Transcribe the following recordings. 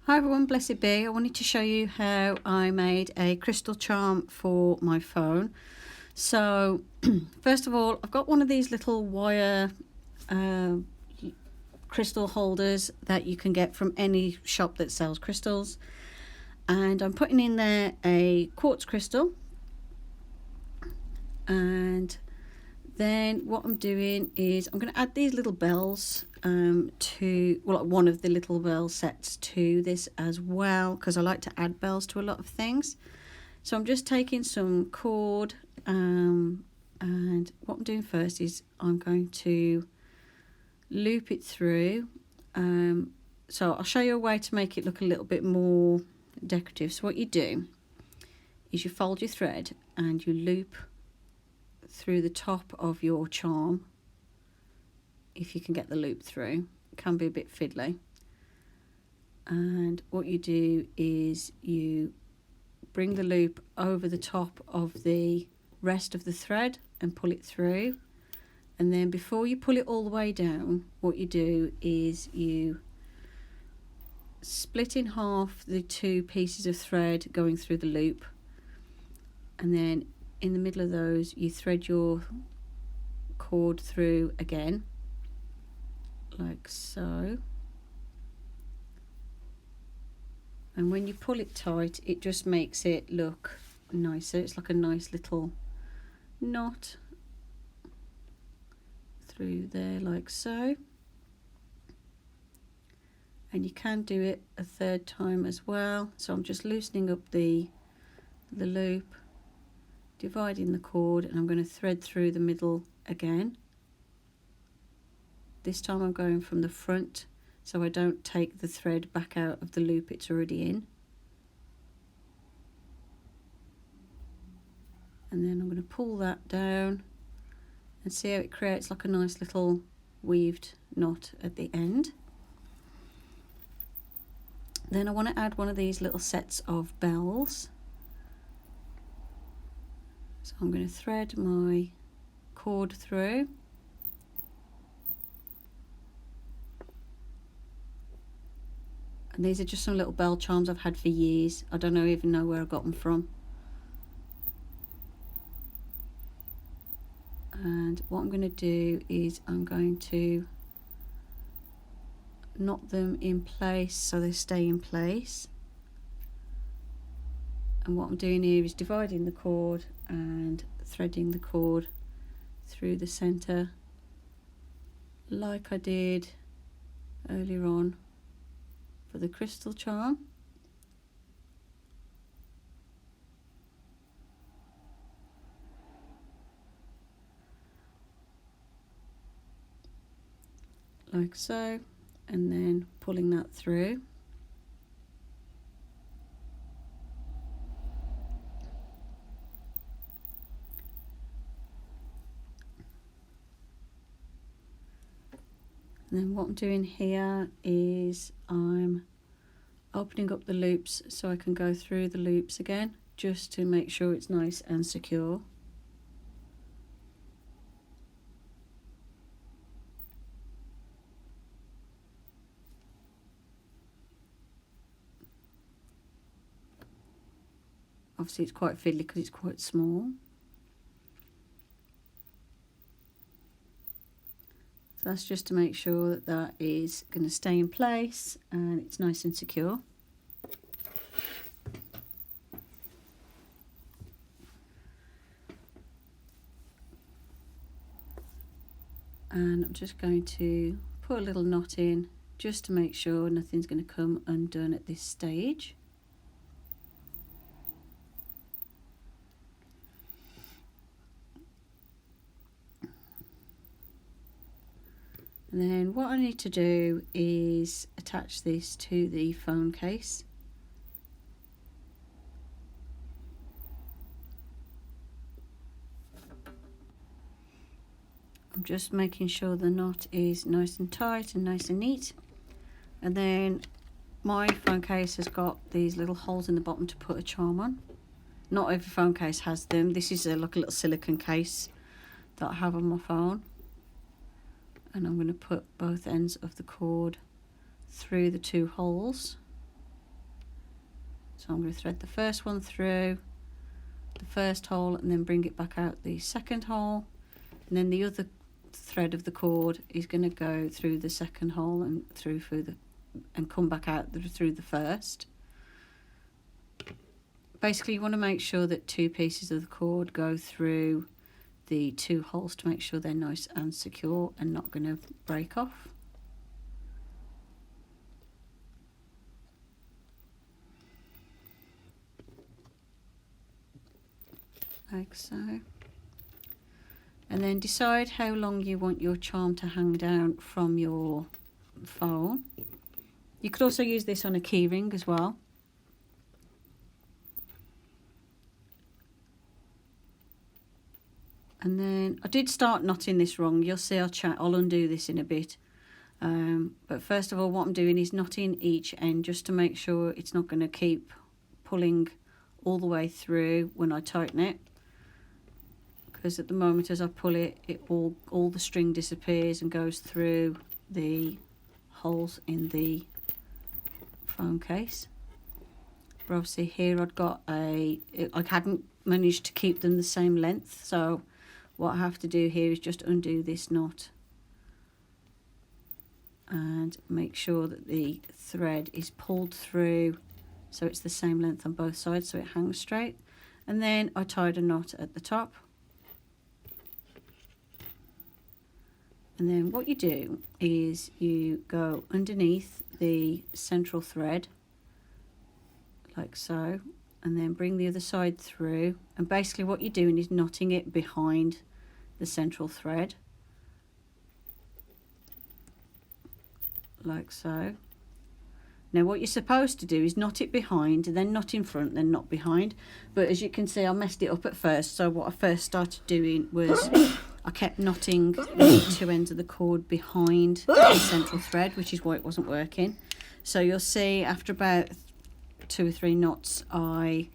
Hi everyone, blessed be. I wanted to show you how I made a crystal charm for my phone. So first of all, I've got one of these little wire crystal holders that you can get from any shop that sells crystals, and I'm putting in there a quartz crystal, and then what I'm doing is I'm going to add these little bells to, well, one of the little bell sets to this as well, because I like to add bells to a lot of things. So I'm just taking some cord, and what I'm doing first is I'm going to loop it through. So I'll show you a way to make it look a little bit more decorative. So what you do is you fold your thread and you loop through the top of your charm, if you can get the loop through. It can be a bit fiddly. And what you do is you bring the loop over the top of the rest of the thread and pull it through. And then before you pull it all the way down, what you do is you split in half the two pieces of thread going through the loop, and then in the middle of those you thread your cord through again, like so. And when you pull it tight, it just makes it look nicer. It's like a nice little knot through there, like so. And you can do it a third time as well. So I'm just loosening up the loop, dividing the cord, and I'm going to thread through the middle again. This time I'm going from the front, so I don't take the thread back out of the loop it's already in. And then I'm going to pull that down and see how it creates like a nice little weaved knot at the end. Then I want to add one of these little sets of bells. So I'm going to thread my cord through. And these are just some little bell charms I've had for years. I don't even know where I got them from. And what I'm going to do is I'm going to knot them in place so they stay in place. And what I'm doing here is dividing the cord and threading the cord through the centre, like I did earlier on for the crystal charm. Like so, and then pulling that through. And then what I'm doing here is I'm opening up the loops so I can go through the loops again, just to make sure it's nice and secure. Obviously it's quite fiddly because it's quite small. So that's just to make sure that that is going to stay in place and it's nice and secure. And I'm just going to put a little knot in just to make sure nothing's going to come undone at this stage. And then what I need to do is attach this to the phone case. I'm just making sure the knot is nice and tight and nice and neat. And then my phone case has got these little holes in the bottom to put a charm on. Not every phone case has them. This is like a little silicone case that I have on my phone. And I'm going to put both ends of the cord through the two holes. So I'm going to thread the first one through the first hole and then bring it back out the second hole, and then the other thread of the cord is going to go through the second hole and through the and come back out through the first. Basically you want to make sure that 2 pieces of the cord go through the 2 holes to make sure they're nice and secure and not going to break off. Like so. And then decide how long you want your charm to hang down from your phone. You could also use this on a key ring as well. And then I did start knotting this wrong. You'll see I'll undo this in a bit. But first of all, what I'm doing is knotting each end just to make sure it's not going to keep pulling all the way through when I tighten it. Because at the moment as I pull it, all the string disappears and goes through the holes in the phone case. But obviously here I hadn't managed to keep them the same length, so what I have to do here is just undo this knot and make sure that the thread is pulled through so it's the same length on both sides so it hangs straight. And then I tied a knot at the top. And then what you do is you go underneath the central thread like so, and then bring the other side through, and basically what you're doing is knotting it behind the central thread like so. Now what you're supposed to do is knot it behind, then knot in front, then knot behind, but as you can see I messed it up at first. So what I first started doing was I kept knotting the 2 ends of the cord behind the central thread, which is why it wasn't working. So you'll see after about 2 or 3 knots I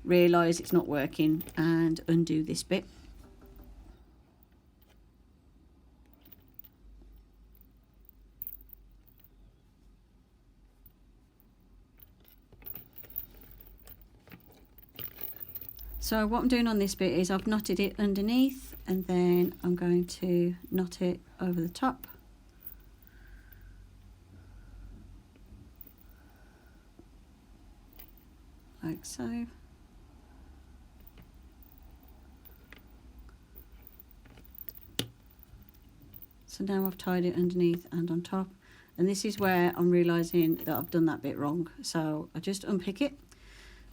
realise it's not working and undo this bit. So what I'm doing on this bit is I've knotted it underneath, and then I'm going to knot it over the top. Like so. So now I've tied it underneath and on top, and this is where I'm realising that I've done that bit wrong. So I just unpick it,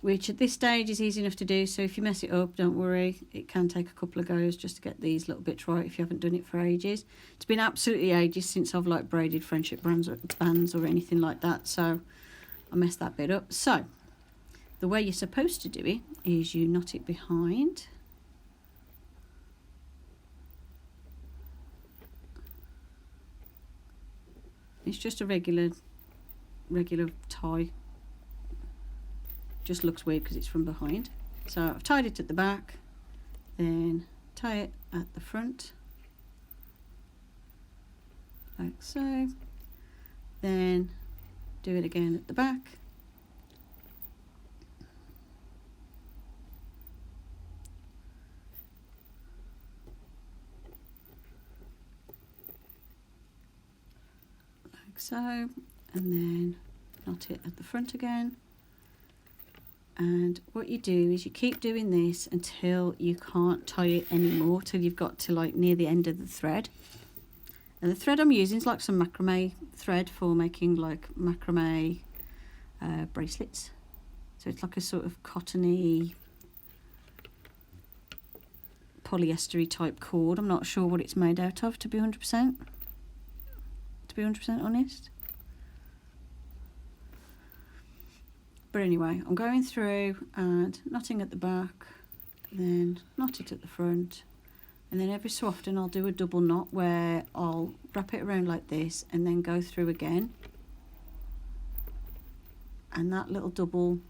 which at this stage is easy enough to do, so if you mess it up, don't worry, it can take a couple of goes just to get these little bits right if you haven't done it for ages. It's been absolutely ages since I've like braided friendship bands or anything like that, so I messed that bit up. So the way you're supposed to do it is you knot it behind, it's just a regular tie. Just looks weird because it's from behind. So I've tied it at the back, then tie it at the front like so, then do it again at the back, like so, and then knot it at the front again. And what you do is you keep doing this until you can't tie it anymore, till you've got to like near the end of the thread. And the thread I'm using is like some macrame thread for making like macrame bracelets. So it's like a sort of cottony, polyestery type cord. I'm not sure what it's made out of, to be 100% honest. But anyway, I'm going through and knotting at the back, then knot it at the front, and then every so often I'll do a double knot where I'll wrap it around like this and then go through again. And that little double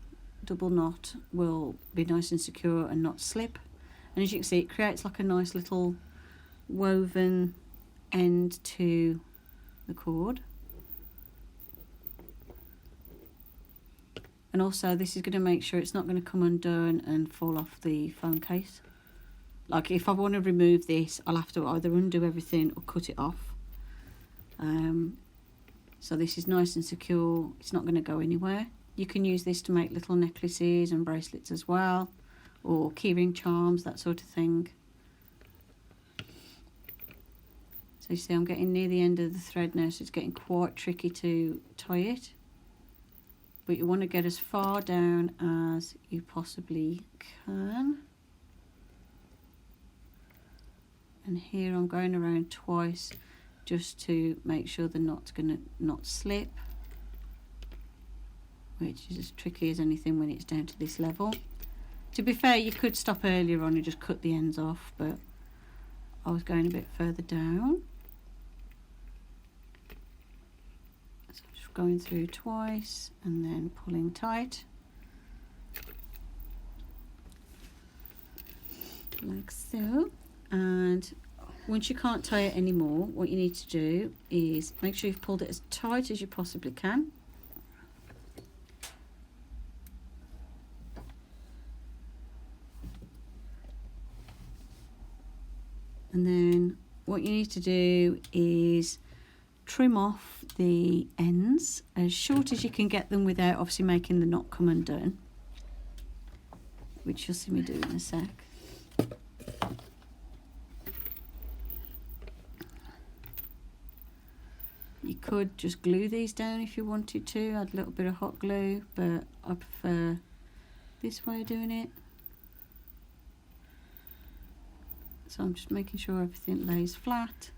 knot will be nice and secure and not slip. And as you can see, it creates like a nice little woven end to the cord. And also this is going to make sure it's not going to come undone and fall off the phone case. Like if I want to remove this, I'll have to either undo everything or cut it off. So this is nice and secure, it's not going to go anywhere. You can use this to make little necklaces and bracelets as well, or keyring charms, that sort of thing. So you see I'm getting near the end of the thread now, so it's getting quite tricky to tie it. But you want to get as far down as you possibly can. And here I'm going around twice just to make sure the knot's going to not slip, which is as tricky as anything when it's down to this level. To be fair, you could stop earlier on and just cut the ends off, but I was going a bit further down. So I'm just going through twice and then pulling tight. Like so. And once you can't tie it anymore, what you need to do is make sure you've pulled it as tight as you possibly can. And then what you need to do is trim off the ends as short as you can get them without obviously making the knot come undone, which you'll see me do in a sec. You could just glue these down if you wanted to, add a little bit of hot glue, but I prefer this way of doing it. So I'm just making sure everything lays flat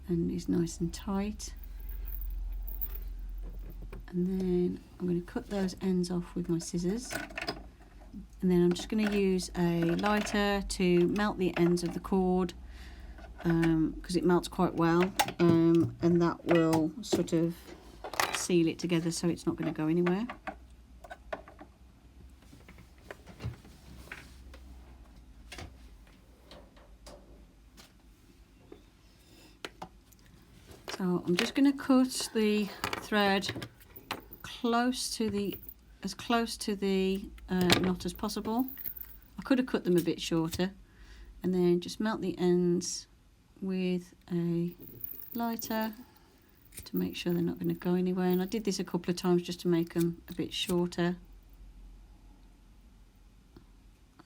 and is nice and tight. And then I'm going to cut those ends off with my scissors. And then I'm just going to use a lighter to melt the ends of the cord, because it melts quite well, and that will sort of seal it together so it's not going to go anywhere. So I'm just going to cut the thread as close to the knot as possible. I could have cut them a bit shorter, and then just melt the ends with a lighter to make sure they're not going to go anywhere. And I did this a couple of times just to make them a bit shorter,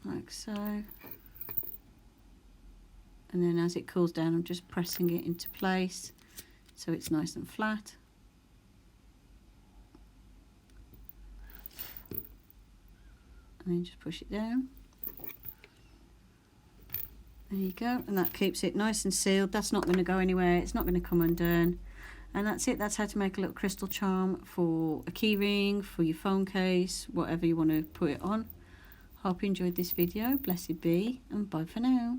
like so. And then as it cools down, I'm just pressing it into place so it's nice and flat. And then just push it down. There you go, and that keeps it nice and sealed. That's not going to go anywhere, it's not going to come undone. And that's it, that's how to make a little crystal charm for a key ring, for your phone case, whatever you want to put it on. Hope you enjoyed this video. Blessed be, and bye for now.